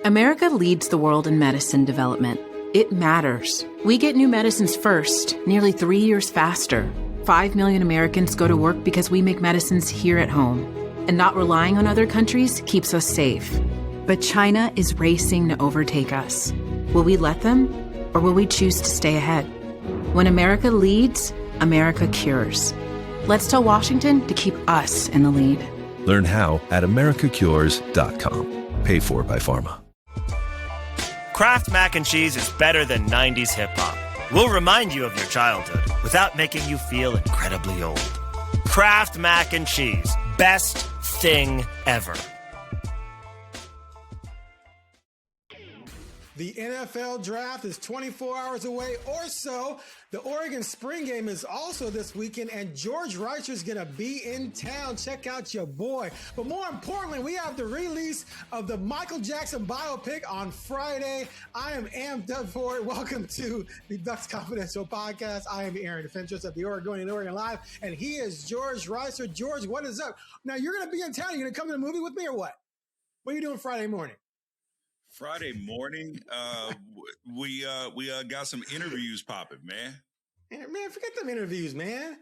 America leads the world in medicine development. It matters. We get new medicines first, nearly 3 years faster. 5 million Americans go to work because we make medicines here at home. And not relying on other countries keeps us safe. But China is racing to overtake us. Will we let them, or will we choose to stay ahead? When America leads, America cures. Let's tell Washington to keep us in the lead. Learn how at americacures.com. Paid for by Pharma. Kraft Mac and Cheese is better than 90s hip-hop. We'll remind you of your childhood without making you feel incredibly old. Kraft Mac and Cheese. Best thing ever. The NFL draft is 24 hours away or so. The Oregon spring game is also this weekend, and George Wrighster is going to be in town. Check out your boy. But more importantly, we have the release of the Michael Jackson biopic on Friday. I am amped up for it. Welcome to the Ducks Confidential Podcast. I am Aaron Fentress of the Oregonian OregonLive, and he is George Wrighster. George, what is up? Now, you're going to be in town. You're going to come to the movie with me or what? What are you doing Friday morning? Friday morning, we got some interviews popping, man. Man, forget them interviews, man.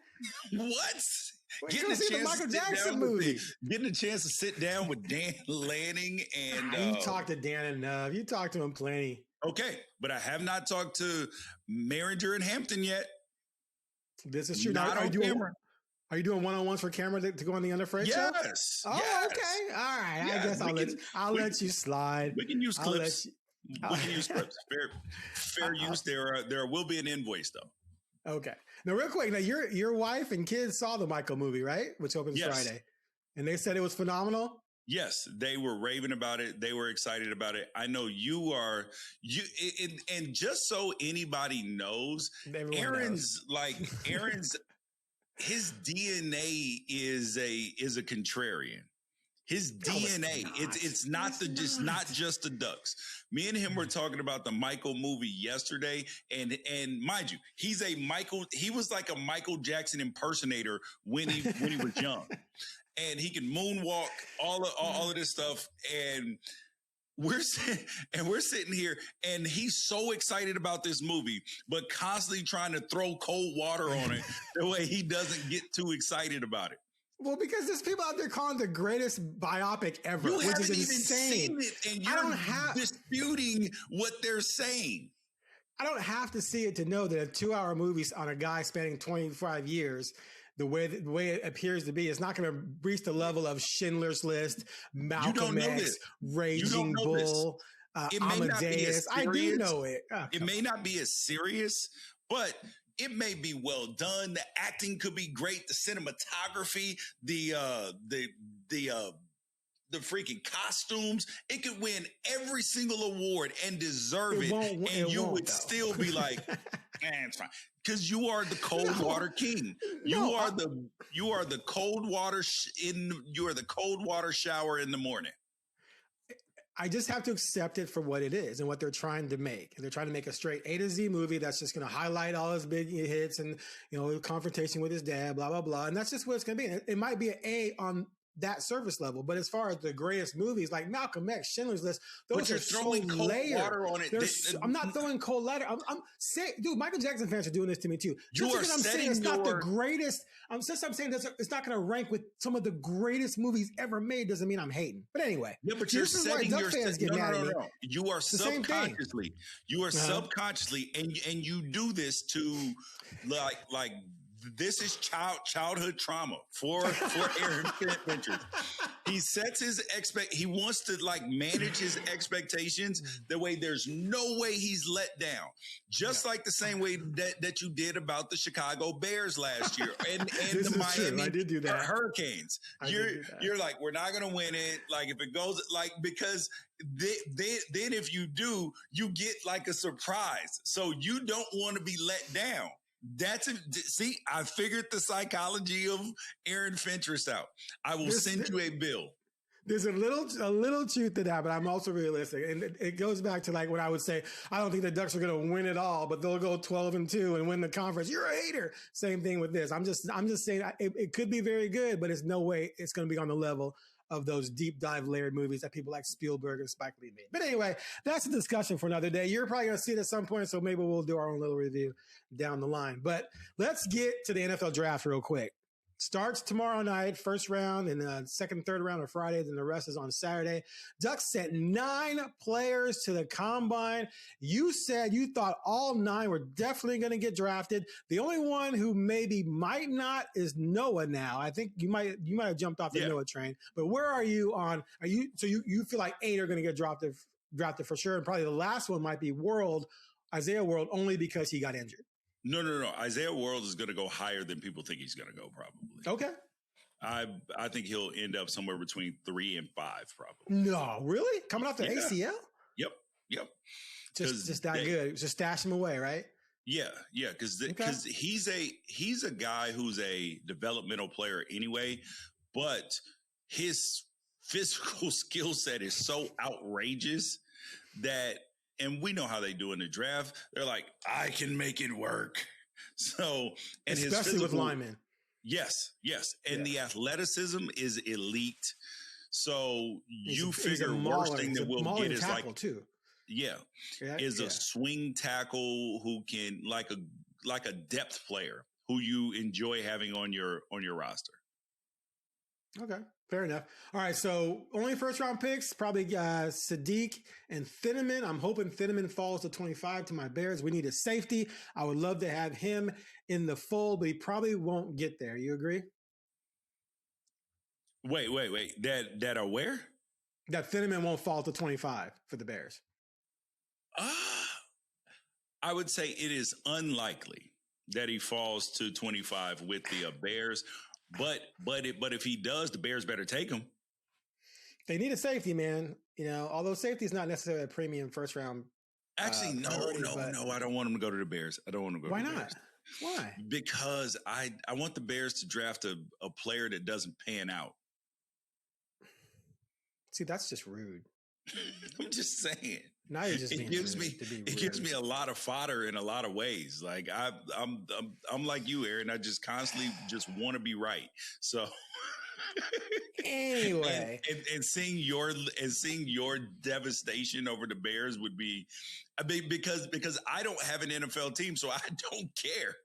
What? Getting the Michael Jackson movie. Getting a chance to sit down with Dan Lanning and you talked to Dan enough. You talked to him plenty. Okay, but I have not talked to Merringer and Hampton yet. This is true. Not on camera. Are you doing one-on-ones for camera to go on the Unafraid Show? Yes. Oh, yes. Okay. All right. Yeah, I guess I'll let you slide. We can use clips. We can use clips. Fair use. There will be an invoice though. Okay. Now, real quick. Now, your wife and kids saw the Michael movie, right? Which opens Friday, and they said it was phenomenal. Yes, they were raving about it. They were excited about it. I know you are. And just so anybody knows, Aaron's. His DNA is a contrarian. His DNA, it's not just the Ducks. Me and him were talking about the Michael movie yesterday, and mind you, he was like a Michael Jackson impersonator when he was young, and he can moonwalk all of this stuff, and we're sitting here, and he's so excited about this movie, but constantly trying to throw cold water on it the way he doesn't get too excited about it. Well, because there's people out there calling it the greatest biopic ever, which is insane. Even seen it, and you're disputing what they're saying. I don't have to see it to know that a 2-hour movie on a guy spanning 25 years, the way it appears to be, is not going to reach the level of Schindler's List, Malcolm X, Raging Bull, Amadeus. I do know it. It may not be as serious, but it may be well done. The acting could be great. The cinematography, the freaking costumes. It could win every single award and deserve it. And you would still be like, it's fine. Because you are the cold water king. You are the cold water you are the cold water shower in the morning. I just have to accept it for what it is and what they're trying to make. They're trying to make a straight A to Z movie that's just going to highlight all his big hits and, confrontation with his dad, blah, blah, blah. And that's just what it's going to be. It might be an A on that surface level, but as far as the greatest movies like Malcolm X, Schindler's List, those are throwing cold water on it. I'm not throwing cold water. I'm saying, dude, Michael Jackson fans are doing this to me too. I'm saying it's not the greatest. I'm saying it's not going to rank with some of the greatest movies ever made. Doesn't mean I'm hating. But anyway, yeah, but you're setting your fans get mad at me. You are subconsciously. You are subconsciously, and you do this to like. This is childhood trauma for Aaron Fentress. He sets his he wants to manage his expectations the way there's no way he's let down. Just like the same way that you did about the Chicago Bears last year and the Miami Hurricanes. You're like, we're not gonna win it. Like if it goes because then if you do, you get like a surprise. So you don't want to be let down. See, I figured the psychology of Aaron Fentress out. I will send you a bill. There's a little truth to that, but I'm also realistic. And it goes back to when I would say, I don't think the Ducks are going to win it all, but they'll go 12-2 and win the conference. You're a hater. Same thing with this. I'm just saying it could be very good, but there's no way it's going to be on the level of those deep dive layered movies that people like Spielberg and Spike Lee made. But anyway, that's a discussion for another day. You're probably going to see it at some point, so maybe we'll do our own little review down the line. But let's get to the NFL draft real quick. Starts tomorrow night, first round, and second, third round on Friday, then the rest is on Saturday. Ducks sent 9 players to the combine. You said you thought all 9 were definitely going to get drafted. The only one who maybe might not is Noah now. I think you might have jumped off the Noah train. But where are you on? So you feel like 8 are going to get drafted for sure, and probably the last one might be Isaiah World, only because he got injured. No. Isaiah World is going to go higher than people think he's going to go, probably. Okay. I think he'll end up somewhere between 3 and 5, probably. No, really? Coming off the ACL? Yep. Just that good. Just stash him away, right? Yeah, because he's a guy who's a developmental player anyway, but his physical skill set is so outrageous that. And we know how they do in the draft. They're like, I can make it work. So, and especially with linemen. Yes. And the athleticism is elite. So you figure worst thing that we'll get is like, too. Is a swing tackle who can like a depth player who you enjoy having on your roster. Okay. Fair enough. All right, so only first-round picks, probably Sadiq and Thieneman. I'm hoping Thieneman falls to 25 to my Bears. We need a safety. I would love to have him in the fold, but he probably won't get there. You agree? Wait. That are where? That Thieneman won't fall to 25 for the Bears. I would say it is unlikely that he falls to 25 with the Bears. But if he does, the Bears better take him. They need a safety, man. Although safety is not necessarily a premium first round. Actually, no. I don't want him to go to the Bears. I don't want him to go to the Bears. Why not? Why? Because I want the Bears to draft a player that doesn't pan out. See, that's just rude. I'm just saying. Now you're just being rude. It gives me a lot of fodder in a lot of ways. Like I'm like you, Aaron. I just constantly just want to be right. So anyway, and seeing your devastation over the Bears would be, because I don't have an NFL team, so I don't care.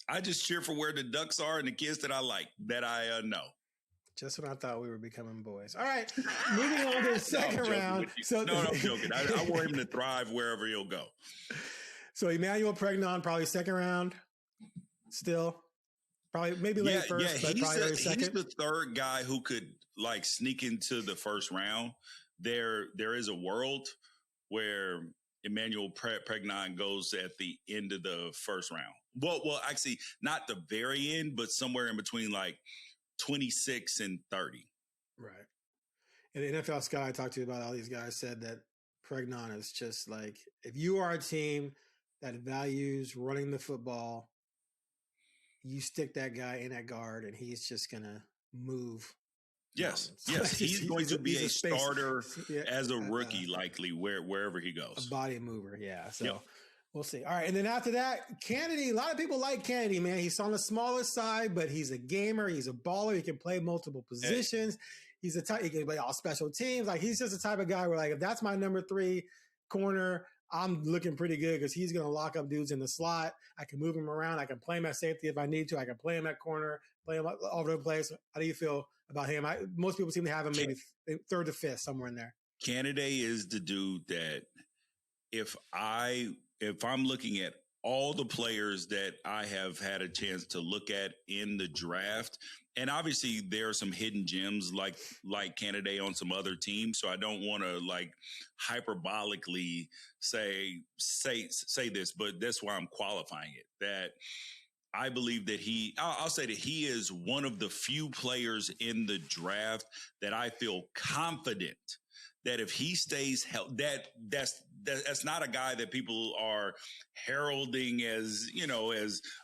I just cheer for where the Ducks are and the kids that I like, that I know. Just when I thought we were becoming boys. All right, moving on to the second round. I'm joking. I want him to thrive wherever he'll go. So Emmanuel Pregnon, probably second round still. Probably maybe late first, but probably early second. He's the third guy who could like sneak into the first round. There is a world where Emmanuel Pregnon goes at the end of the first round. Well, actually, not the very end, but somewhere in between like 26 and 30. Right. And the NFL scout I talked to about all these guys said that Pregnon is just like, if you are a team that values running the football, you stick that guy in at guard and he's just going to move. Yes. He's going to be a starter as a rookie, likely wherever he goes. A body mover. Yeah. So we'll see. All right. And then after that, Kennedy, a lot of people like Kennedy, man. He's on the smaller side, but he's a gamer. He's a baller. He can play multiple positions. He's a type, he can play all special teams. Like, he's just the type of guy where, like, if that's my number 3 corner, I'm looking pretty good because he's going to lock up dudes in the slot. I can move him around. I can play him at safety if I need to. I can play him at corner, play him all over the place. How do you feel about him? Most people seem to have him maybe third to fifth, somewhere in there. Kennedy is the dude that if I'm looking at all the players that I have had a chance to look at in the draft, and obviously there are some hidden gems like Kennedy on some other teams, so I don't want to like hyperbolically say this, but that's why I'm qualifying it. That I believe that I'll say that he is one of the few players in the draft that I feel confident that if he stays healthy, that's not a guy that people are heralding as,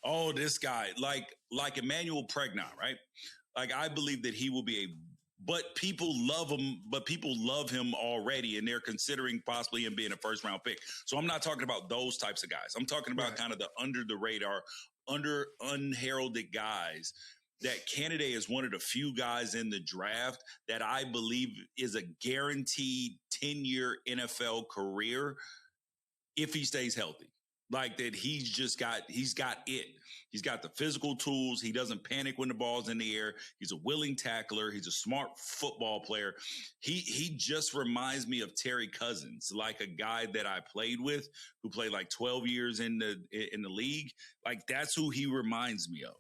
oh, this guy, like Emmanuel Pregnon, right? Like, I believe that he will be but people love him already, and they're considering possibly him being a first round pick. So I'm not talking about those types of guys. I'm talking about kind of the under the radar, unheralded guys that Canada is one of the few guys in the draft that I believe is a guaranteed 10-year NFL career if he stays healthy. Like that he's got it. He's got the physical tools. He doesn't panic when the ball's in the air. He's a willing tackler. He's a smart football player. He just reminds me of Terry Cousins, like a guy that I played with who played like 12 years in the league. Like that's who he reminds me of.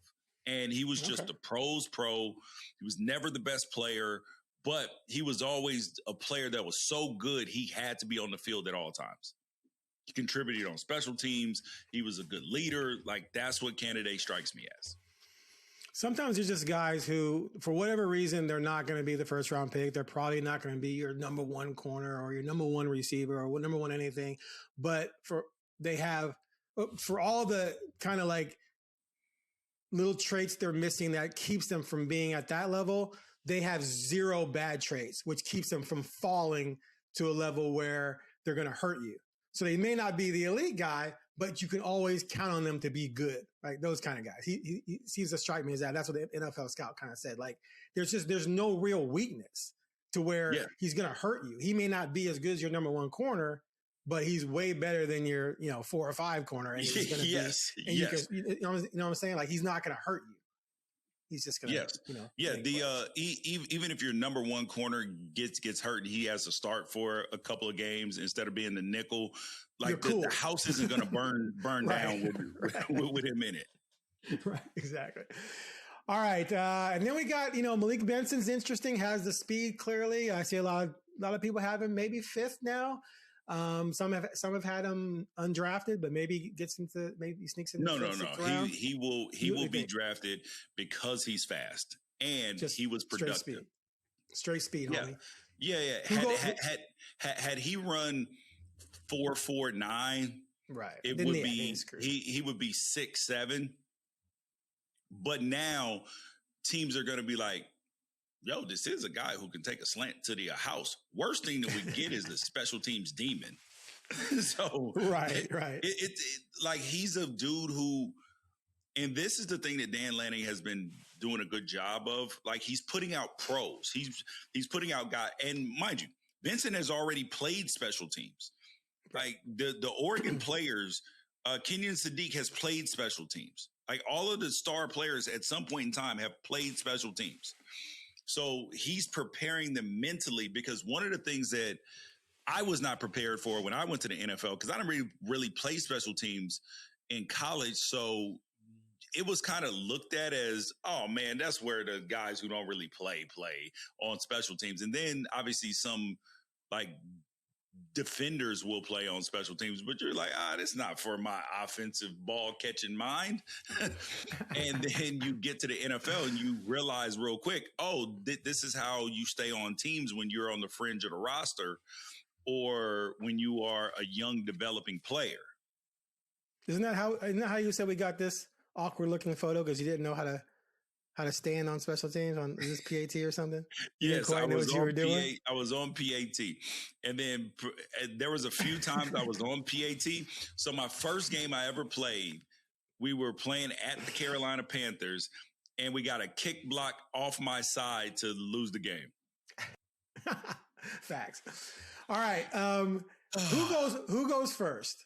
And he was just a pro's pro. He was never the best player, but he was always a player that was so good he had to be on the field at all times. He contributed on special teams. He was a good leader. Like that's what Canada strikes me as. Sometimes there's just guys who, for whatever reason, they're not going to be the first round pick. They're probably not going to be your number one corner or your number one receiver or number one anything. But for all the kind of like little traits they're missing that keeps them from being at that level, they have zero bad traits, which keeps them from falling to a level where they're going to hurt you. So they may not be the elite guy, but you can always count on them to be good, right? Those kind of guys. He seems to strike me as that. That's what the NFL scout kind of said. Like there's no real weakness to where he's going to hurt you. He may not be as good as your number one corner, but he's way better than your 4 or 5 corner. And he's going to you know what I'm saying? Like he's not going to hurt you. He's just going to, even if your number one corner gets hurt and he has to start for a couple of games instead of being the nickel, like the house isn't going to burn down with him in it. Right. Exactly. All right. And then we got, Malik Benson's interesting, has the speed clearly. I see a lot of people have him maybe 5th now. Some have had him undrafted, but maybe sneaks into No. He will be drafted because he's fast and he was productive. Straight speed, homie. Yeah. Had he run 4.49, right? It would be he would be 6'7". But now teams are going to be like, yo, this is a guy who can take a slant to the house. Worst thing that we get is the special teams demon. So right. Like he's a dude who, and this is the thing that Dan Lanning has been doing a good job of. Like he's putting out pros. He's putting out guys, and mind you, Benson has already played special teams. Like the Oregon players, Kenyon Sadiq has played special teams. Like all of the star players at some point in time have played special teams. So he's preparing them mentally, because one of the things that I was not prepared for when I went to the NFL, because I didn't really play special teams in college. So it was kind of looked at as, oh man, that's where the guys who don't really play on special teams. And then obviously some like defenders will play on special teams, but you're like, that's not for my offensive ball catching mind. And then you get to the NFL and you realize real quick, this is how you stay on teams when you're on the fringe of the roster or when you are a young developing player. Isn't that how you said we got this awkward looking photo because you didn't know how to stand on special teams? Is this PAT or something? Yes, I was on PAT. And then there was a few times I was on PAT. So my first game I ever played, we were playing at the Carolina Panthers, and we got a kick block off my side to lose the game. Facts. All right. Who goes first?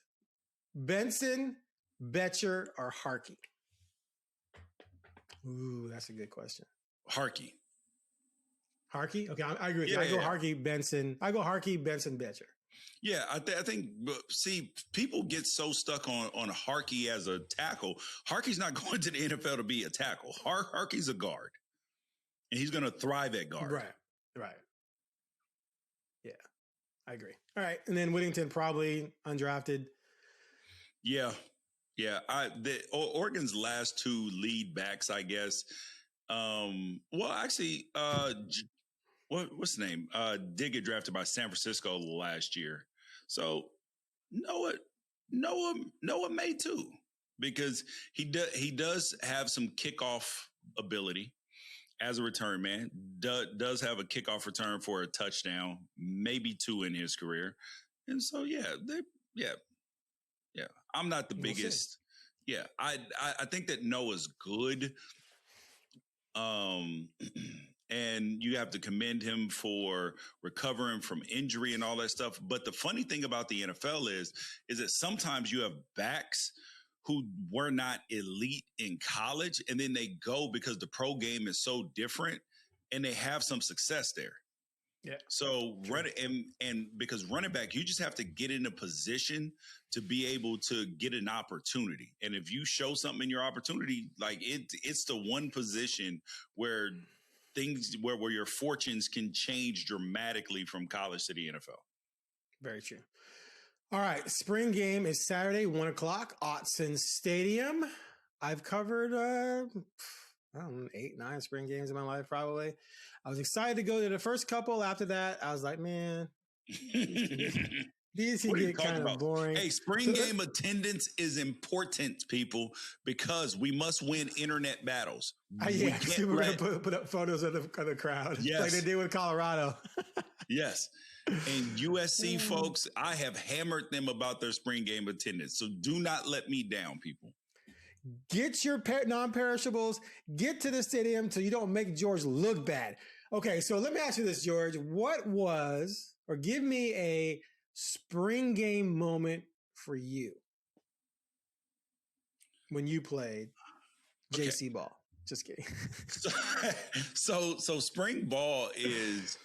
Benson, Betcher, or Harkey? Ooh, that's a good question. Harkey? Okay, I agree with you. I go Harkey, Benson. Betcher. Yeah, I think. See, people get so stuck on Harkey as a tackle. Harkey's not going to the NFL to be a tackle. Harkey's a guard, and he's going to thrive at guard. Right. Yeah, I agree. All right, and then Whittington probably undrafted. Yeah. Oregon's last 2 lead backs, I guess. What's the name? Did get drafted by San Francisco last year. So Noah may too, because he does have some kickoff ability as a return man. Does have a kickoff return for a touchdown, maybe 2 in his career, and so yeah. I'm not the biggest. Yeah, I think that Noah's good, And you have to commend him for recovering from injury and all that stuff. But the funny thing about the NFL is that sometimes you have backs who were not elite in college, and then they go because the pro game is so different, and they have some success there. Yeah. So and because running back, you just have to get in a position to be able to get an opportunity. And if you show something in your opportunity, like it's the one position where where your fortunes can change dramatically from college to the NFL. Very true. All right. Spring game is Saturday, 1:00, Autzen Stadium. I've covered, I don't know, 8, 9 spring games in my life, probably. I was excited to go to the first couple. After that, I was like, man, these can get kind of boring. Hey, spring game attendance is important, people, because we must win internet battles. We're going to put up photos of the crowd, yes, like they did with Colorado. Yes. And USC folks, I have hammered them about their spring game attendance. So do not let me down, people. Get your non-perishables. Get to the stadium so you don't make George look bad. Okay, so let me ask you this, George. Give me a spring game moment for you when you played JC ball. Just kidding. So spring ball is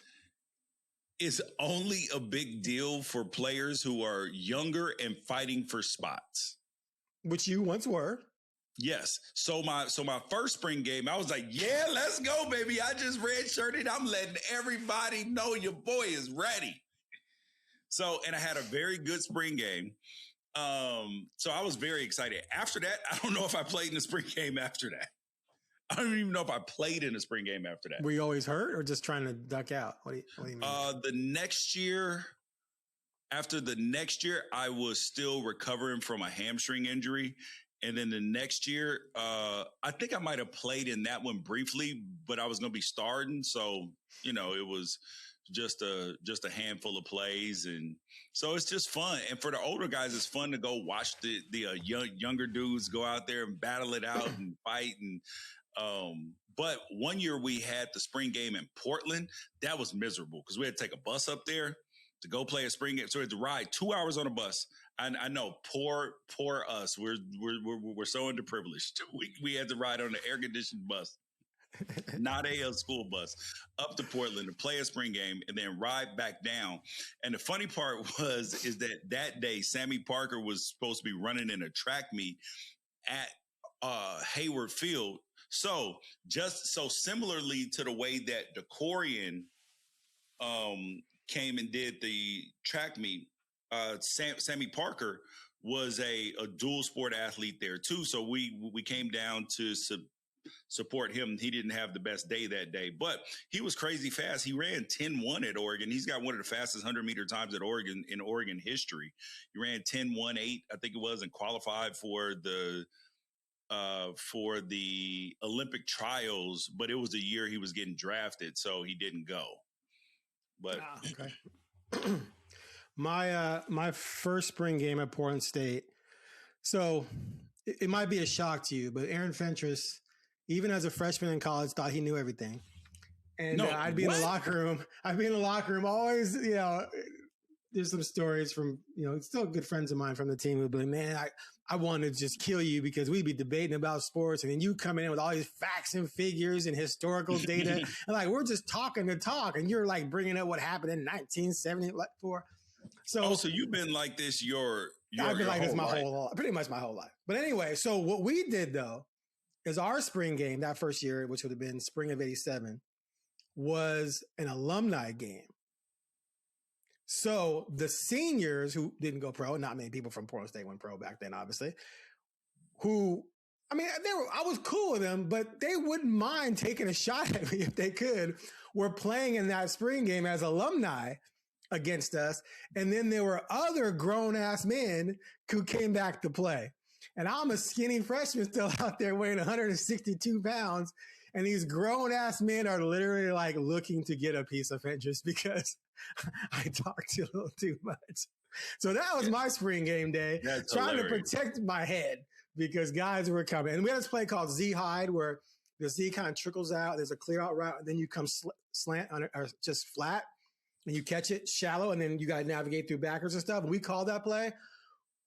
only a big deal for players who are younger and fighting for spots, which you once were. Yes. So my first spring game, I was like, yeah, let's go, baby. I just redshirted. I'm letting everybody know your boy is ready. So, and I had a very good spring game. So I was very excited. After that, I don't know if I played in the spring game after that. I don't even know if I played in a spring game after that. Were you always hurt or just trying to duck out? What do you mean? After the next year, I was still recovering from a hamstring injury. And then the next year, I think I might have played in that one briefly, but I was going to be starting. So, it was just a handful of plays. And so it's just fun. And for the older guys, it's fun to go watch the younger dudes go out there and battle it out and fight. And but one year we had the spring game in Portland. That was miserable because we had to take a bus up there to go play a spring game. So we had to ride 2 hours on a bus. I know, poor us. We're so underprivileged. We had to ride on an air conditioned bus, not a school bus, up to Portland to play a spring game and then ride back down. And the funny part is that day, Sammy Parker was supposed to be running in a track meet at Hayward Field. So similarly to the way that DeCorian came and did the track meet, Sammy Parker was a dual sport athlete there too. So we came down to support him. He didn't have the best day that day, but he was crazy fast. He ran 10-1 at Oregon. He's got one of the fastest 100-meter times at Oregon in Oregon history. He ran 10-1-8, I think it was, and qualified for the Olympic trials, but it was the year he was getting drafted, so he didn't go. But okay. My first spring game at Portland State. So it might be a shock to you, but Aaron Fentress, even as a freshman in college, thought he knew everything. And I'd be in the locker room. Always, there's some stories from, still good friends of mine from the team who'd be like, man, I want to just kill you because we'd be debating about sports. And then you coming in with all these facts and figures and historical data. And we're just talking to talk. And you're bringing up what happened in 1974. So you've been like this I've been like this pretty much my whole life. But anyway, so what we did though is our spring game that first year, which would have been spring of '87, was an alumni game. So the seniors who didn't go pro, not many people from Portland State went pro back then, obviously, I was cool with them, but they wouldn't mind taking a shot at me if they could. Were playing in that spring game as alumni against us. And then there were other grown-ass men who came back to play. And I'm a skinny freshman still out there weighing 162 pounds. And these grown-ass men are literally looking to get a piece of Fentress because I talked a little too much. So that was my spring game day, trying to protect my head because guys were coming. And we had this play called Z-Hide where The Z kind of trickles out. There's a clear out route, and then you come slant on it, or just flat, and you catch it shallow, and then you got to navigate through backers and stuff. And we called that play.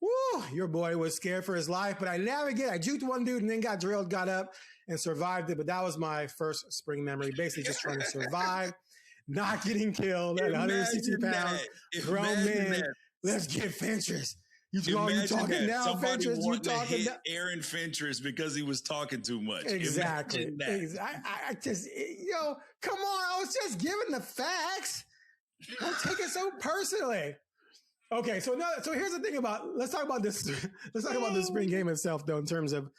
Woo! Your boy was scared for his life, but I juked one dude and then got drilled, got up and survived it. But that was my first spring memory, basically just trying to survive, not getting killed at 160 pounds, grown man. Let's get Fentress. You talking now, somebody Fentress? You talking now? Aaron Fentress because he was talking too much. Exactly. I just, come on. I was just giving the facts. Don't take it so personally. Okay, so here's the thing let's talk about this. Let's talk about the spring game itself, though, in terms of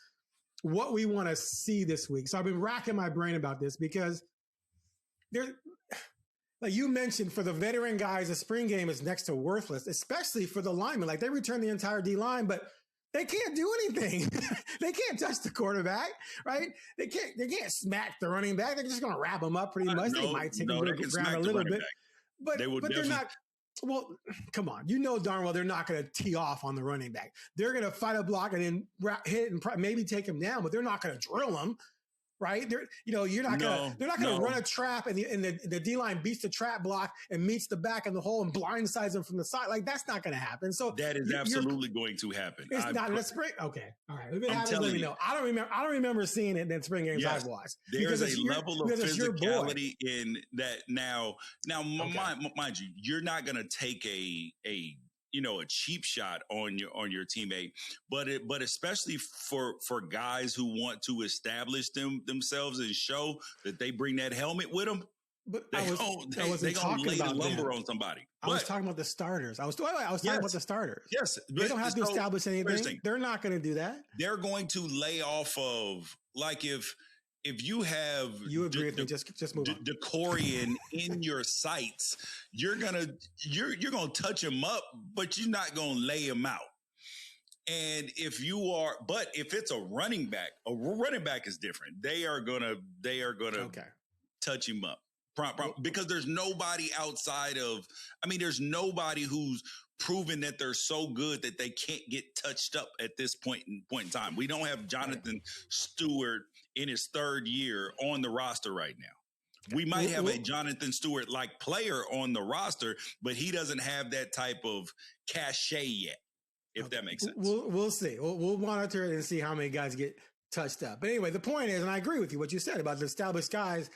what we want to see this week. So I've been racking my brain about this because like you mentioned, for the veteran guys, the spring game is next to worthless, especially for the linemen. Like they return the entire D line, but they can't do anything. They can't touch the quarterback, right? They can't smack the running back. They're just going to wrap them up pretty much. They might take them to the ground a little bit, but they're not. Well, come on. You know darn well they're not going to tee off on the running back. They're going to fight a block and then hit and maybe take him down, but they're not going to drill him, right? They're not going to run a trap and the D-line beats the trap block and meets the back in the hole and blindsides them from the side. Like, that's not going to happen. So that is absolutely going to happen. It's not in the spring. Okay. All right. If it happens, let me know. I don't remember seeing it in spring games I've watched. There's a level of physicality in that now. Mind you, you're not going to take a cheap shot on your teammate, but especially for guys who want to establish themselves and show that they bring that helmet with them. But they gonna lay the lumber on somebody. I was talking about the starters. I was talking about the starters. Yes, they don't have to establish anything. They're not going to do that. They're going to lay off of, like, if you have agree with me, just move on. Decorian in your sights, you're gonna touch him up, but you're not gonna lay him out. And if it's a running back is different. They are gonna touch him up. Because there's nobody outside of, there's nobody who's proven that they're so good that they can't get touched up at this point in time. We don't have Jonathan Stewart in his third year on the roster right now. We might have a Jonathan Stewart-like player on the roster, but he doesn't have that type of cachet yet, if that makes sense. We'll see. We'll monitor it and see how many guys get touched up. But anyway, the point is, and I agree with you, what you said about the established guys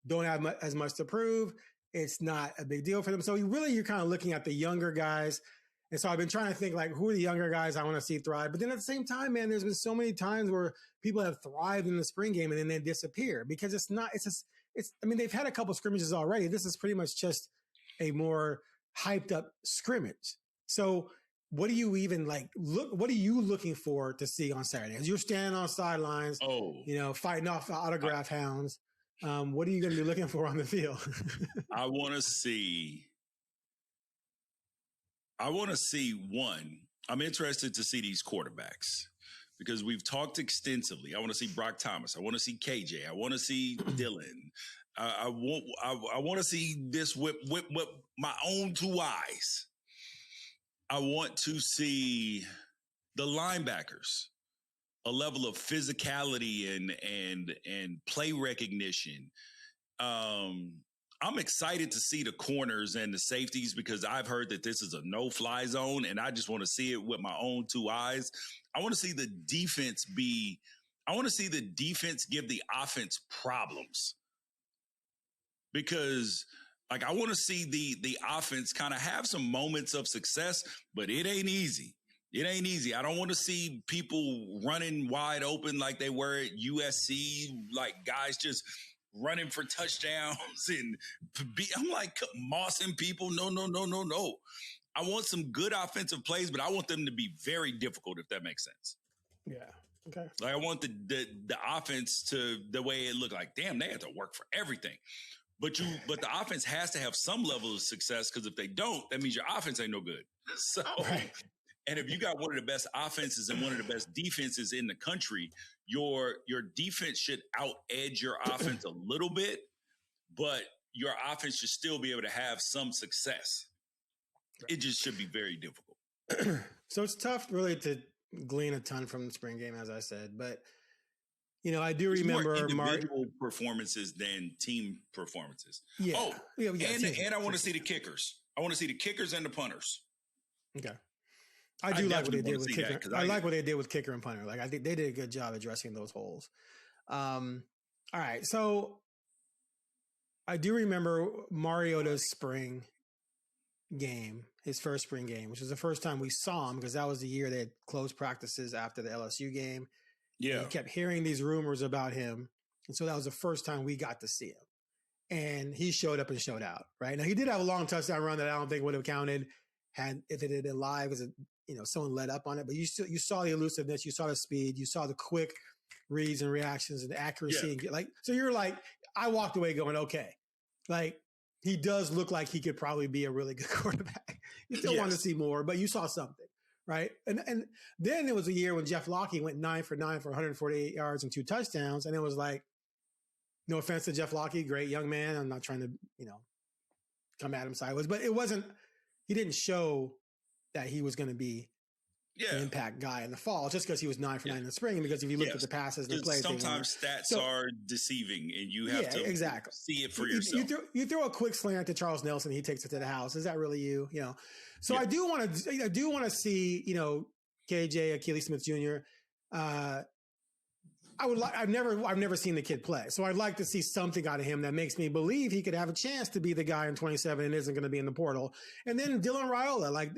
don't have as much to prove. It's not a big deal for them. So you're kind of looking at the younger guys. And so I've been trying to think, like, who are the younger guys I want to see thrive? But then at the same time, man, there's been so many times where people have thrived in the spring game and then they disappear because they've had a couple scrimmages already. This is pretty much just a more hyped up scrimmage. So what do you even what are you looking for to see on Saturday? As you're standing on sidelines, fighting off the autograph hounds. What are you going to be looking for on the field? I want to see one. I'm interested to see these quarterbacks because we've talked extensively. I want to see Brock Thomas. I want to see KJ. I want to see Dylan. I want to see this with my own two eyes. I want to see the linebackers, a level of physicality and play recognition. I'm excited to see the corners and the safeties because I've heard that this is a no-fly zone, and I just want to see it with my own two eyes. I want to see the defense give the offense problems because, like, I want to see the offense kind of have some moments of success, but it ain't easy. It ain't easy. I don't want to see people running wide open like they were at USC, like guys just running for touchdowns and I'm like mossing people. No. I want some good offensive plays, but I want them to be very difficult, if that makes sense. Yeah. Okay. Like I want the offense to the way it looked like, damn, they had to work for everything. But the offense has to have some level of success because if they don't, that means your offense ain't no good. So right. And if you got one of the best offenses and one of the best defenses in the country, your defense should out-edge your offense a little bit, but your offense should still be able to have some success. It just should be very difficult. So it's tough really to glean a ton from the spring game, as I said, but I do remember more individual performances than team performances. Yeah. Oh, and I want to see the kickers. I want to see the kickers and the punters. Okay. I do like what they did with kicker. I like what they did with kicker and punter. Like, I think they did a good job addressing those holes. All right. So I do remember Mariota's spring game, his first spring game, which was the first time we saw him because that was the year they had closed practices after the LSU game. Yeah. And we kept hearing these rumors about him. And so that was the first time we got to see him. And he showed up and showed out, right? Now, he did have a long touchdown run that I don't think would have counted if it had been live because, someone led up on it. But you saw the elusiveness, you saw the speed, you saw the quick reads and reactions and the accuracy. Yeah. So you're like, I walked away going, okay, like, he does look like he could probably be a really good quarterback. You still want to see more, but you saw something, right? And then there was a year when Jeff Locke went 9 for 9 for 148 yards and 2 touchdowns. And it was like, no offense to Jeff Locke, great young man. I'm not trying to, come at him sideways, but he didn't show that he was going to be the impact guy in the fall just because he was 9 for 9 in the spring. Because if you look at the passes and the plays, sometimes stats are deceiving and you have to see it for yourself. You throw a quick slant to Charles Nelson, he takes it to the house. Is that really you? So I do want to see, KJ Achilles Smith Jr. I've never seen the kid play. So I'd like to see something out of him that makes me believe he could have a chance to be the guy in 27 and isn't going to be in the portal. And then Dylan Raiola,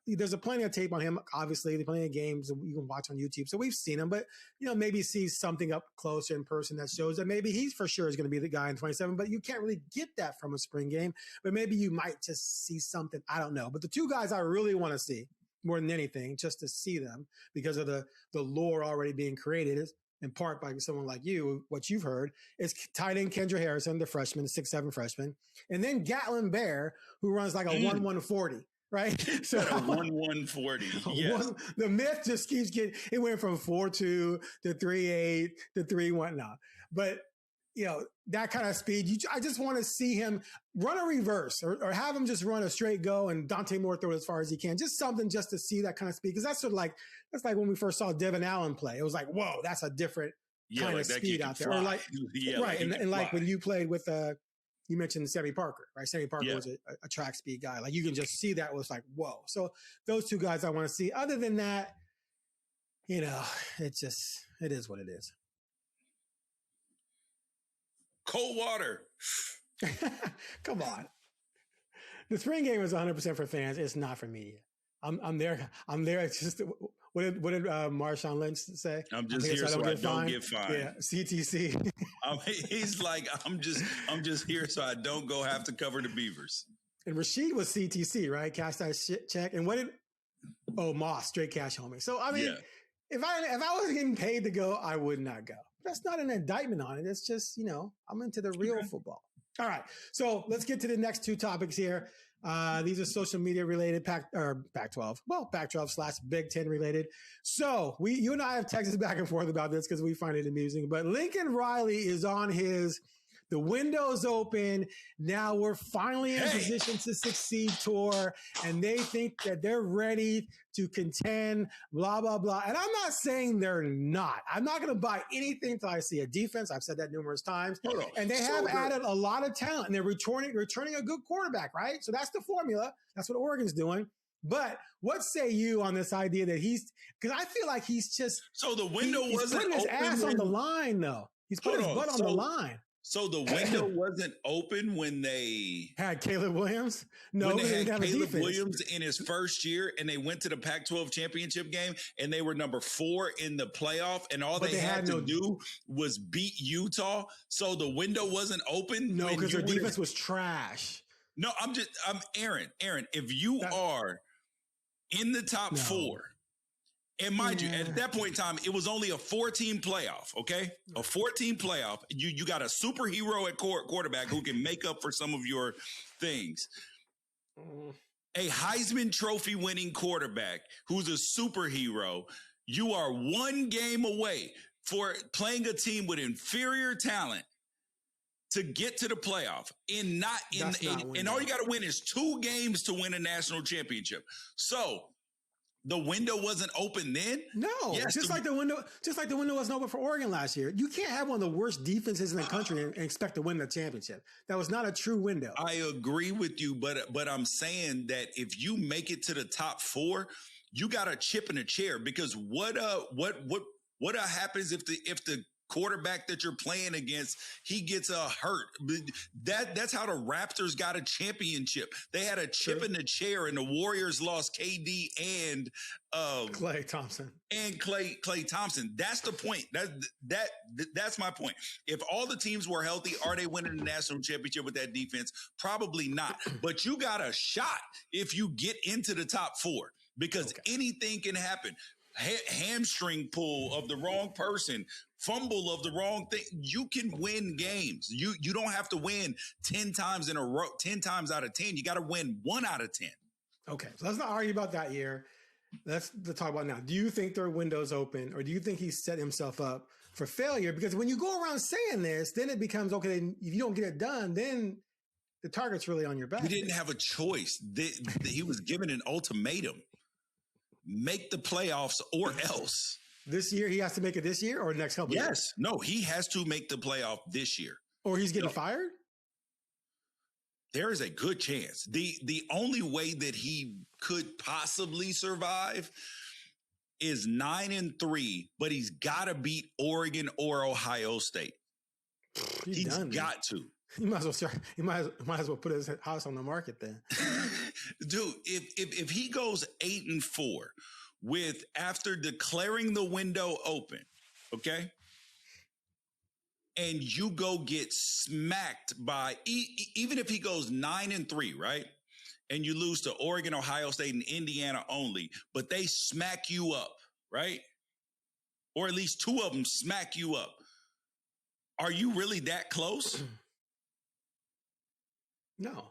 there's plenty of tape on him. Obviously, there's plenty of games that you can watch on YouTube. So we've seen him, but maybe see something up closer in person that shows that maybe he's for sure is going to be the guy in 27, but you can't really get that from a spring game, but maybe you might just see something. I don't know. But the two guys I really want to see more than anything, just to see them because of the lore already being created is, in part by someone like you, what you've heard, is tight end Kendra Harrison, the freshman, 6'7" freshman, and then Gatlin Bear, who runs like a 1-1-40, right? So 1-1-40, yes. The myth just keeps getting, it went from 4.2 to 3.8 to 3.1 now. But, that kind of speed, I just want to see him run a reverse or have him just run a straight go and Dante Moore throw it as far as he can. Just something just to see that kind of speed. Because that's like when we first saw Devin Allen play. It was like, whoa, that's a different kind of speed out there. Or right. And like when you played with, you mentioned Sammy Parker, right? Sammy Parker was a track speed guy. Like you can just see that was like, whoa. So those two guys I want to see. Other than that, it is what it is. Cold water. Come on. The spring game is 100% for fans. It's not for media. I'm there. It's just what did Marshawn Lynch say? I'm just here so I don't get fined. Yeah, CTC. He's like, I'm just here so I don't go have to cover the Beavers. And Rashid was CTC, right? Cash that shit check. And what did Moss, straight cash homie. So I mean, if I was getting paid to go, I would not go. That's not an indictment on it. It's just, I'm into the real football. All right. So let's get to the next two topics here. These are social media related, Pac-12. Well, Pac-12/Big Ten related. So you and I have texted back and forth about this because we find it amusing. But Lincoln Riley is on the window's open. Now we're finally in position to succeed tour, and they think that they're ready to contend, blah, blah, blah. And I'm not saying they're not. I'm not going to buy anything until I see a defense. I've said that numerous times. And they have added a lot of talent, and they're returning a good quarterback, right? So that's the formula. That's what Oregon's doing. But what say you on this idea that because I feel like he's just. So the window he's wasn't putting his ass on the line, though. He's putting his butt on the line. So the window wasn't open when they had Caleb Williams. No, when they had Caleb Williams in his first year, and they went to the Pac-12 championship game, and they were number 4 in the playoff, and all they had to do was beat Utah. So the window wasn't open. No, because their defense was trash. No, I'm Aaron. If you are in the top 4. And mind you, at that point in time, it was only a 14 playoff, okay? A 14 playoff. You got a superhero at quarterback who can make up for some of your things. A Heisman Trophy winning quarterback who's a superhero. You are one game away for playing a team with inferior talent to get to the playoff. And all you got to win is 2 games to win a national championship. So The window wasn't open then? No, yes, just like the window wasn't open for Oregon last year. You can't have one of the worst defenses in the country and expect to win the championship. That was not a true window. I agree with you, but I'm saying that if you make it to the top 4, you got a chip in a chair, because what happens if the quarterback that you're playing against, he gets hurt? That's how the Raptors got a championship. They had a chip in the chair, and the Warriors lost KD and Klay Thompson. And Klay Thompson. That's the point. That's my point. If all the teams were healthy, are they winning the national championship with that defense? Probably not. But you got a shot if you get into the top 4, because anything can happen. Hamstring pull of the wrong person, fumble of the wrong thing. You can win games. You don't have to win 10 times in a row, 10 times out of 10. You got to win 1 out of 10. Okay, so let's not argue about that year. Let's talk about now. Do you think their window's open, or do you think he set himself up for failure? Because when you go around saying this, then it becomes, okay, if you don't get it done, then the target's really on your back. He didn't have a choice. He was given an ultimatum. Make the playoffs or else. This year, he has to make it this year or next couple years? Yes. No, he has to make the playoff this year. Or he's getting fired? There is a good chance. The only way that he could possibly survive is 9-3, but he's got to beat Oregon or Ohio State. He's got to. He might as well start. He might as well put his house on the market then. Dude, if he goes 8-4 with after declaring the window open, okay, and you go get smacked by even if he goes 9-3, right, and you lose to Oregon, Ohio State, and Indiana only, but they smack you up, right, or at least 2 of them smack you up. Are you really that close? No.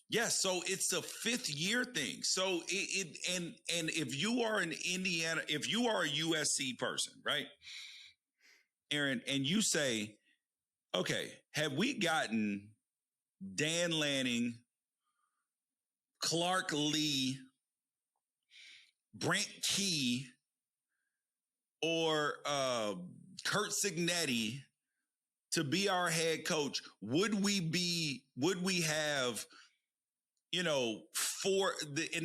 Yes, so it's a 5th year thing. So and if you are an Indiana, if you are a USC person, right, Aaron, and you say, okay, have we gotten Dan Lanning, Clark Lee, Brent Key, or Kurt Signetti to be our head coach? Would we have, in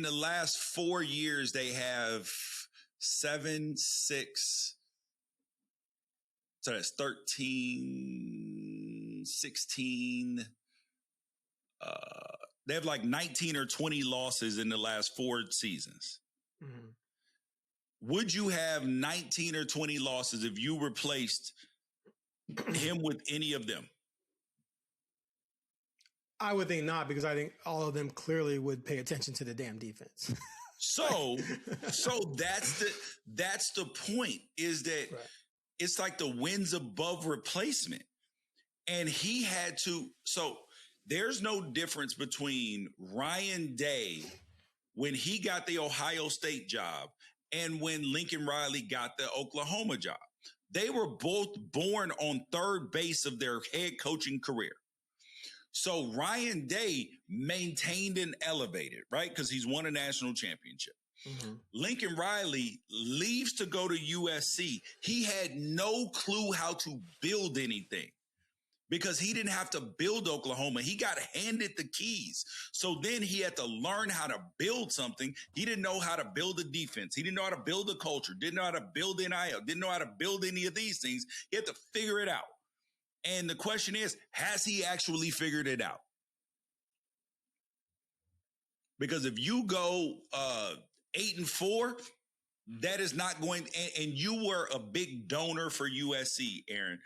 the last 4 years, they have 7, 6, so that's 13, 16. They have like 19 or 20 losses in the last 4 seasons. Mm-hmm. Would you have 19 or 20 losses if you replaced him with any of them? I would think not, because I think all of them clearly would pay attention to the damn defense. So that's the point, is that it's like the wins above replacement. And he had to, so there's no difference between Ryan Day when he got the Ohio State job and when Lincoln Riley got the Oklahoma job. They were both born on third base of their head coaching career. So Ryan Day maintained and elevated, right? Because he's won a national championship. Mm-hmm. Lincoln Riley leaves to go to USC. He had no clue how to build anything because he didn't have to build Oklahoma. He got handed the keys. So then he had to learn how to build something. He didn't know how to build a defense. He didn't know how to build a culture, didn't know how to build NIL, didn't know how to build any of these things. He had to figure it out. And the question is, has he actually figured it out? Because if you go 8-4, that is not going, and you were a big donor for USC, Aaron,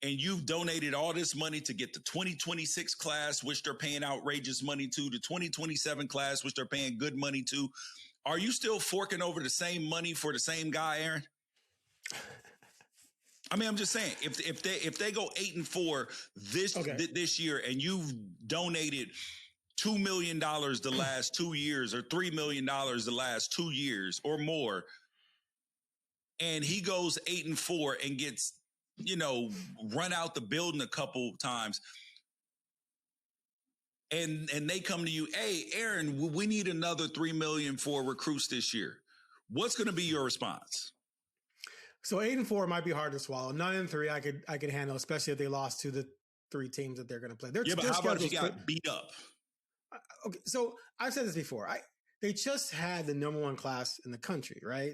and you've donated all this money to get the 2026 class, which they're paying outrageous money to, the 2027 class, which they're paying good money to. Are you still forking over the same money for the same guy, Aaron? I mean, I'm just saying, if they go 8-4 this year, and you've donated $2 million the last 2 years, or $3 million the last 2 years or more, and he goes 8-4 and gets, run out the building a couple times, and they come to you, hey, Aaron, we need another $3 million for recruits this year. What's going to be your response? So 8-4 might be hard to swallow. 9-3, I could handle, especially if they lost to the 3 teams that they're going to play. But how about if you got beat up? Okay, so I've said this before. They just had the number 1 class in the country, right?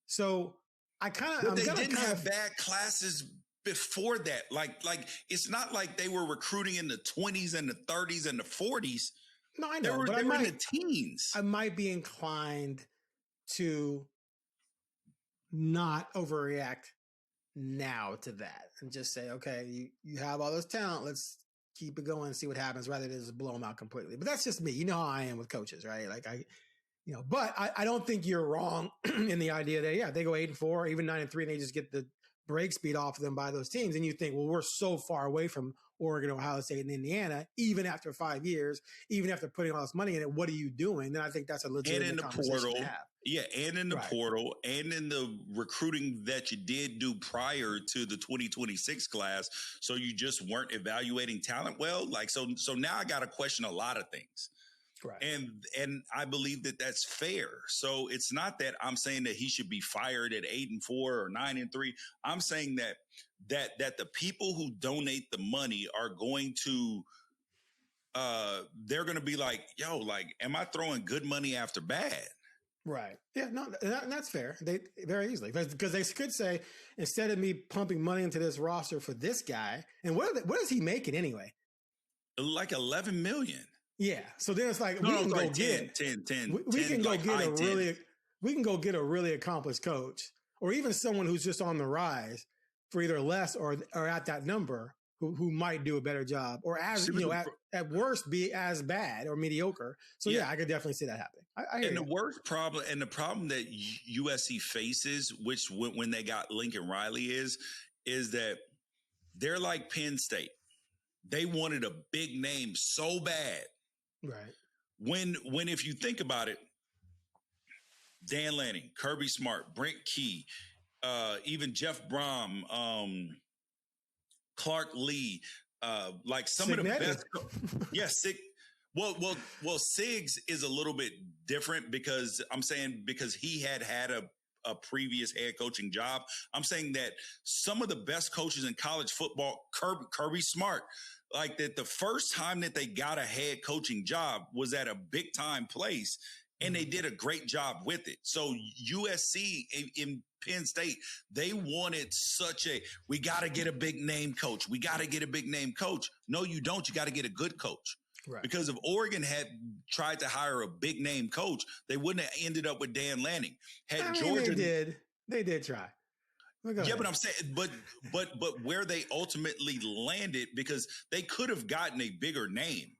So I kind of. They didn't have bad classes before that. Like it's not like they were recruiting in the 20s and the 30s and the 40s. No, I know. They were in the teens. I might be inclined to not overreact now to that and just say, okay, you have all this talent. Let's keep it going and see what happens rather than just blow them out completely. But that's just me. You know how I am with coaches, right? Like but I don't think you're wrong in the idea that, they go 8-4, even 9-3, and they just get the break speed off of them by those teams. And you think, well, we're so far away from Oregon, Ohio State, and Indiana, even after 5 years, even after putting all this money in it, what are you doing? Then I think that's a legitimate conversation to have. Yeah, and in the portal, and in the recruiting that you did do prior to the 2026 class, so you just weren't evaluating talent well. Like so now I got to question a lot of things. Right. And I believe that that's fair. So it's not that I'm saying that he should be fired at 8-4 or 9-3. I'm saying that the people who donate the money are going to they're going to be like, yo, like, am I throwing good money after bad? Right. Yeah, no, that's fair. They very easily, because they could say, instead of me pumping money into this roster for this guy, and what is he making anyway? Like $11 million. Yeah. So then it's like, we can go get a really accomplished coach, or even someone who's just on the rise for either less or at that number who might do a better job, or at worst be as bad or mediocre. So I could definitely see that happening. And the worst problem, and the problem that USC faces, which when they got Lincoln Riley is that they're like Penn State. They wanted a big name so bad. Right. When if you think about it, Dan Lanning, Kirby Smart, Brent Key, even Jeff Brom, Clark Lee, like some of the best. Well, Siggs is a little bit different because he had a previous head coaching job. I'm saying that some of the best coaches in college football, Kirby Smart, like that the first time that they got a head coaching job was at a big time place, and they did a great job with it. So USC in Penn State, they wanted we got to get a big name coach. We got to get a big name coach. No, you don't. You got to get a good coach. Right. Because if Oregon had tried to hire a big name coach, they wouldn't have ended up with Dan Lanning. Georgia they did try. Yeah, but I'm saying, but where they ultimately landed, because they could have gotten a bigger name,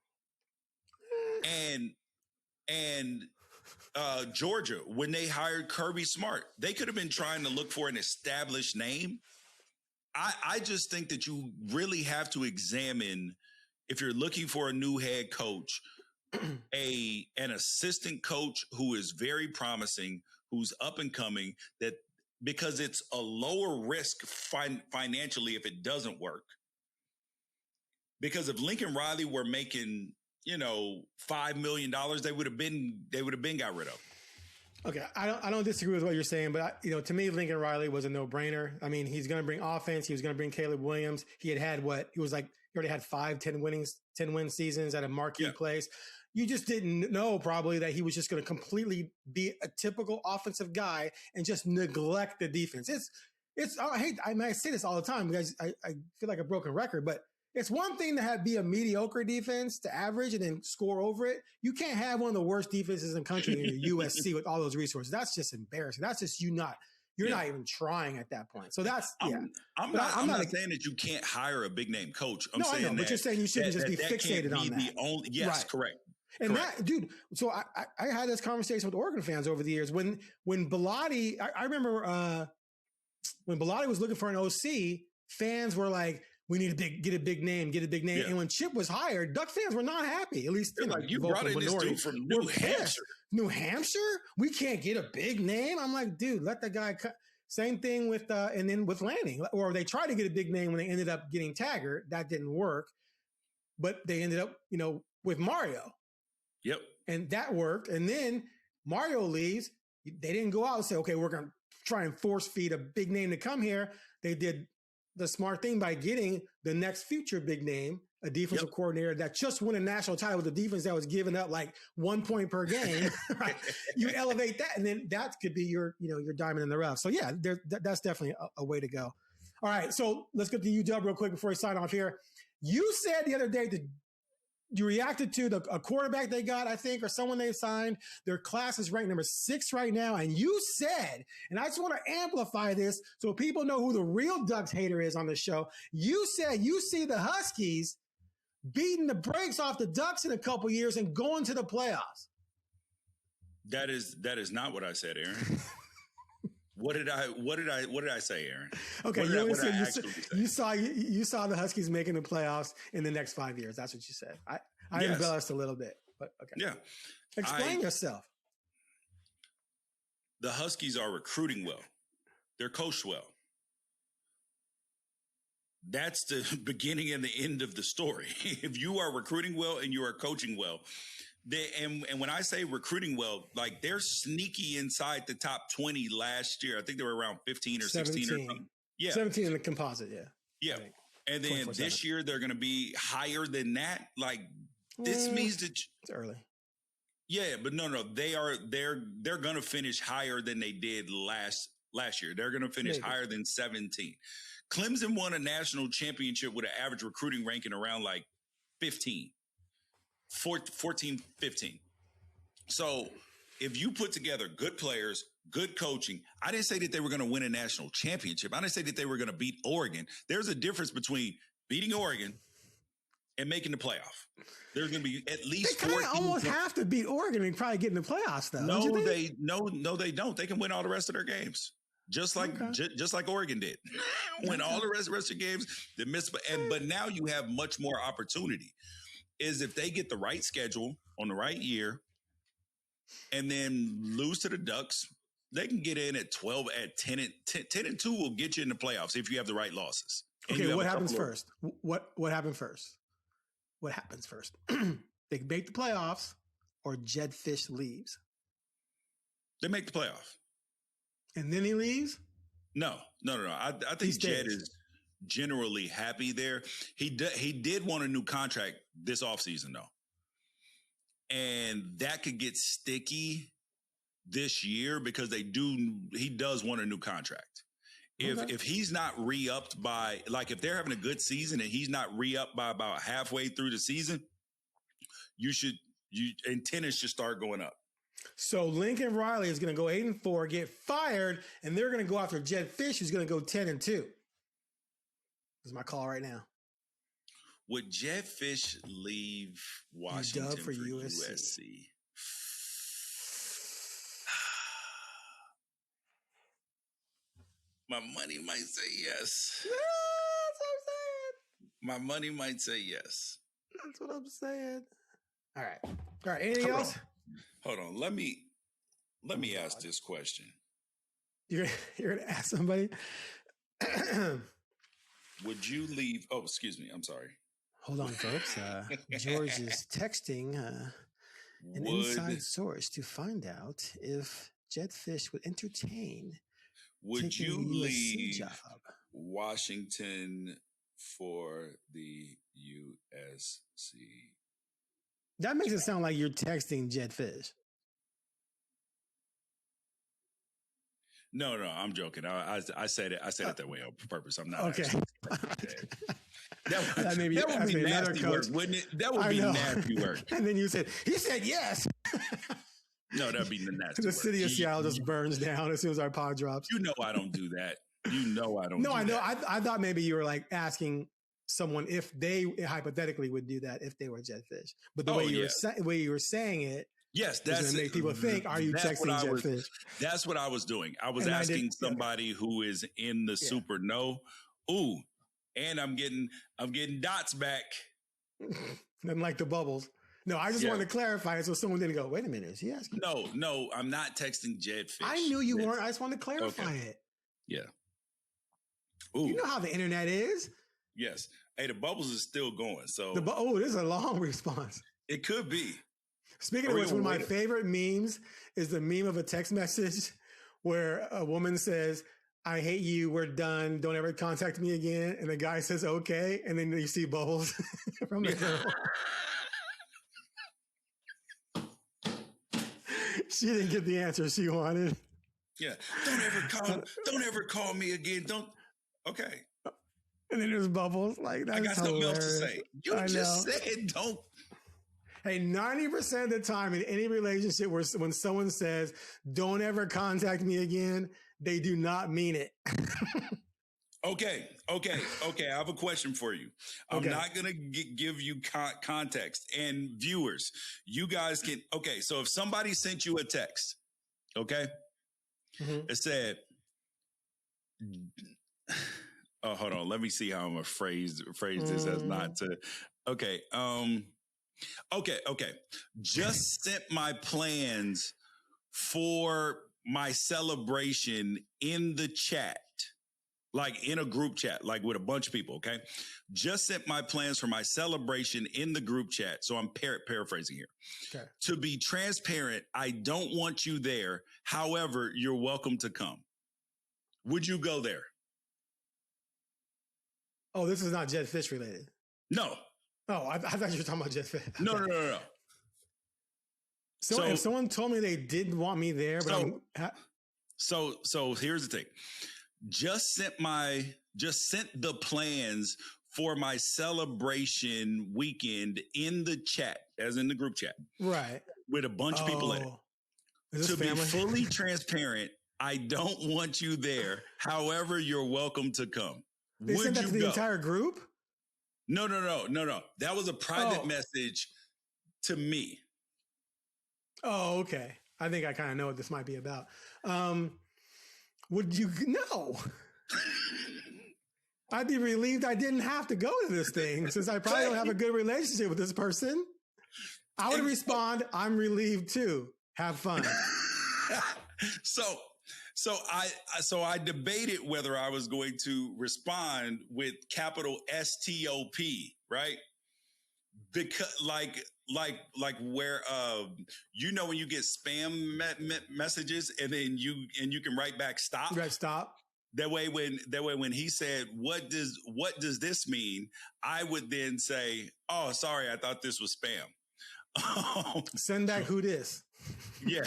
and Georgia, when they hired Kirby Smart, they could have been trying to look for an established name. I just think that you really have to examine, if you're looking for a new head coach, an assistant coach who is very promising, who's up and coming, because it's a lower risk financially if it doesn't work. Because if Lincoln Riley were making, $5 million, they would have been got rid of. Okay, I don't disagree with what you're saying, but to me, Lincoln Riley was a no-brainer. I mean, he's going to bring offense. He was going to bring Caleb Williams. He already had 5 10-win seasons at a marquee place. You just didn't know probably that he was just going to completely be a typical offensive guy and just neglect the defense. I say this all the time because I feel like a broken record, but it's one thing to be a mediocre defense, to average and then score over it. You can't have one of the worst defenses in the country in the USC with all those resources. That's just embarrassing. That's just you're not even trying at that point. So that's I'm not saying that you can't hire a big name coach. I'm saying I know, but you're saying you shouldn't just be fixated on that. Yes, right. Correct. And that, dude, so I had this conversation with Oregon fans over the years. When Bellotti, I remember when Bellotti was looking for an OC, fans were like, we need to get a big name. Yeah. And when Chip was hired, Duck fans were not happy. At least you brought in this dude from New Hampshire. New Hampshire? We can't get a big name? I'm like, dude, let that guy cut. Same thing with and then with Lanning. Or they tried to get a big name when they ended up getting Taggart. That didn't work. But they ended up, with Mario. Yep. And that worked. And then Mario leaves. They didn't go out and say, okay, we're going to try and force feed a big name to come here. They did the smart thing by getting the next future big name, a defensive coordinator that just won a national title with a defense that was giving up like 1 point per game. Right? You elevate that, and then that could be your diamond in the rough. So yeah, that's definitely a way to go. All right, so let's get to UW real quick before we sign off here. You said the other day that you reacted to a quarterback they got, I think, or someone they signed. Their class is ranked number 6 right now. And you said, and I just want to amplify this so people know who the real Ducks hater is on the show. You said you see the Huskies beating the brakes off the Ducks in a couple years and going to the playoffs. That is not what I said, Aaron. What did I say, Aaron? Okay, you saw the Huskies making the playoffs in the next 5 years. That's what you said. I embellished a little bit, but okay. Yeah. Explain yourself. The Huskies are recruiting well. They're coached well. That's the beginning and the end of the story. If you are recruiting well and you are coaching well, and when I say recruiting well, like they're sneaky inside the top 20 last year. I think they were around 15 or 16 or something. Yeah. 17 in the composite. Yeah. Yeah. And then this year they're going to be higher than that. Like this means that it's early. Yeah, but no, they're going to finish higher than they did last year. They're going to finish higher than 17. Clemson won a national championship with an average recruiting ranking around like 14, 15. So if you put together good players, good coaching, I didn't say that they were going to win a national championship. I didn't say that they were going to beat Oregon. There's a difference between beating Oregon and making the playoff. There's going to be at least 4 teams. Almost have to beat Oregon and probably get in the playoffs, though. No, they don't. They can win all the rest of their games. Just like Oregon did. Win all the rest of the games. They missed, but now you have much more opportunity. Is if they get the right schedule on the right year and then lose to the Ducks, they can get in at 12 at 10 and 2 will get you in the playoffs if you have the right losses. Okay, what happens first? What happened first? What happens first? They make the playoffs or Jed Fish leaves? They make the playoff. And then he leaves? No. I think Jed is generally happy there. He did want a new contract this offseason, though. And that could get sticky this year because he does want a new contract. If he's not re-upped by, like if they're having a good season and he's not re-upped by about halfway through the season, tennis should start going up. So Lincoln Riley is going to go 8-4, get fired, and they're going to go after Jed Fish, who's going to go 10-2. This is my call right now. Would Jed Fish leave Washington for USC? My money might say yes. Yeah, that's what I'm saying. My money might say yes. That's what I'm saying. All right. Anything else? Hold on. Let me ask this question. You're gonna ask somebody? Would you leave? Oh, excuse me. I'm sorry. Hold on, folks. George is texting an inside source to find out if Jed Fish would entertain. Would you leave Washington for the USC? That makes it sound like you're texting Jed Fish. No, I'm joking. I said it that way on purpose. I'm not. Okay. That would be nasty work, wouldn't it? That would be nasty work. And then you said, he said yes. No, that'd be the nasty The work. city of Seattle just burns down as soon as our pod drops. You know I don't do that. You know I don't No, do I know. that. I thought maybe you were like asking someone if they hypothetically would do that if they were Jed Fish. But the way you were saying it, yes, that's going to make people think, are you texting Jed Fish? That's what I was doing. I was asking somebody who is in the super know. Ooh, and I'm getting dots back. Nothing like the bubbles. No, I just wanted to clarify it so someone didn't go, wait a minute, is he asking? No, I'm not texting Jed Fish. I knew you weren't. I just wanted to clarify it. Yeah. Ooh. You know how the internet is. Yes. Hey, the bubbles is still going. So this is a long response. It could be. Speaking of which, one of my favorite memes is the meme of a text message where a woman says, I hate you. We're done. Don't ever contact me again. And the guy says, okay. And then you see bubbles from the girl. She didn't get the answer she wanted. Yeah. Don't ever call me again. Don't. Okay. And then there's bubbles. Like, that's I got something else to say. You just said don't. Hey, 90% of the time in any relationship where when someone says, don't ever contact me again, they do not mean it. Okay. I have a question for you. I'm not going to give you context. And viewers, you guys can. Okay, so if somebody sent you a text, okay, it said, oh, hold on. Let me see how I'm going to phrase this as not to. Okay. Okay. Just sent my plans for my celebration in the chat, like in a group chat, like with a bunch of people. Okay. Just sent my plans for my celebration in the group chat. So I'm paraphrasing here. Okay. To be transparent, I don't want you there. However, you're welcome to come. Would you go there? Oh, this is not Jedd Fisch related. No. Oh, I thought you were talking about Jedd Fisch. Okay. No. So if someone told me they didn't want me there, but so here's the thing. Just sent the plans for my celebration weekend in the chat, as in the group chat. Right. With a bunch of people in it. To be fully transparent, I don't want you there. However, you're welcome to come. They sent that to the entire group? No. That was a private message to me. Oh, okay. I think I kind of know what this might be about. Would you? No. I'd be relieved I didn't have to go to this thing since I probably don't have a good relationship with this person. I would respond, I'm relieved too. Have fun. So I debated whether I was going to respond with capital STOP, right? Because like where when you get spam messages and then you can write back stop. Right, stop. That way when he said what does this mean, I would then say, oh, sorry, I thought this was spam. Send back who this. Yeah.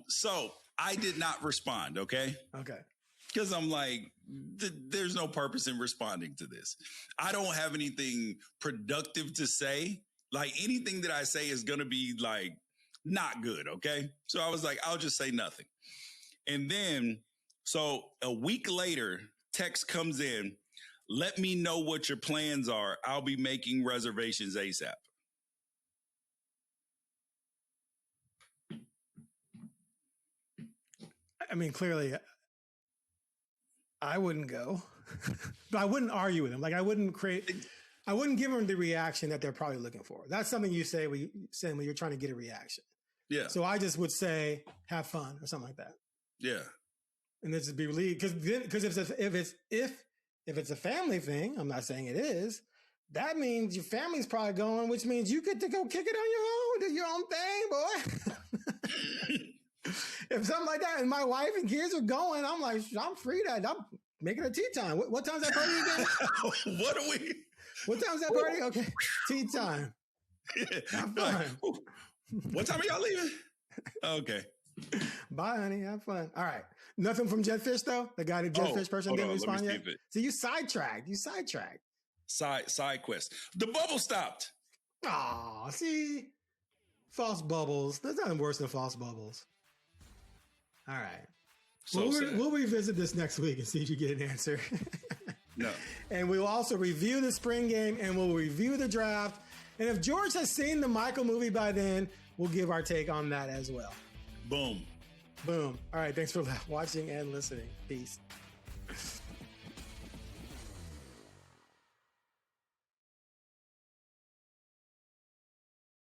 So I did not respond. Okay. Because I'm like, there's no purpose in responding to this. I don't have anything productive to say. Like anything that I say is going to be like not good. Okay. So I was like, I'll just say nothing. And then, so a week later, text comes in. Let me know what your plans are. I'll be making reservations ASAP. I mean, clearly, I wouldn't go, but I wouldn't argue with them. Like I wouldn't give them the reaction that they're probably looking for. That's something you say when you're trying to get a reaction. Yeah. So I just would say, have fun or something like that. Yeah. And this would be relieved because if it's a family thing, I'm not saying it is. That means your family's probably going, which means you get to go kick it on your own, do your own thing, boy. If something like that, and my wife and kids are going, I'm like, I'm free. I'm making a tea time. What time's that party again? What time's that party? Okay, tea time. Have fun. What time are y'all leaving? Okay. Bye, honey. Have fun. All right. Nothing from Jedd Fisch, though? The guy, the Jedd Fisch person didn't respond yet? So you sidetracked. Side quest. The bubble stopped. Oh, see? False bubbles. There's nothing worse than false bubbles. All right. We'll revisit this next week and see if you get an answer. No. And we'll also review the spring game and we'll review the draft. And if George has seen the Michael movie by then, we'll give our take on that as well. Boom. All right. Thanks for watching and listening. Peace.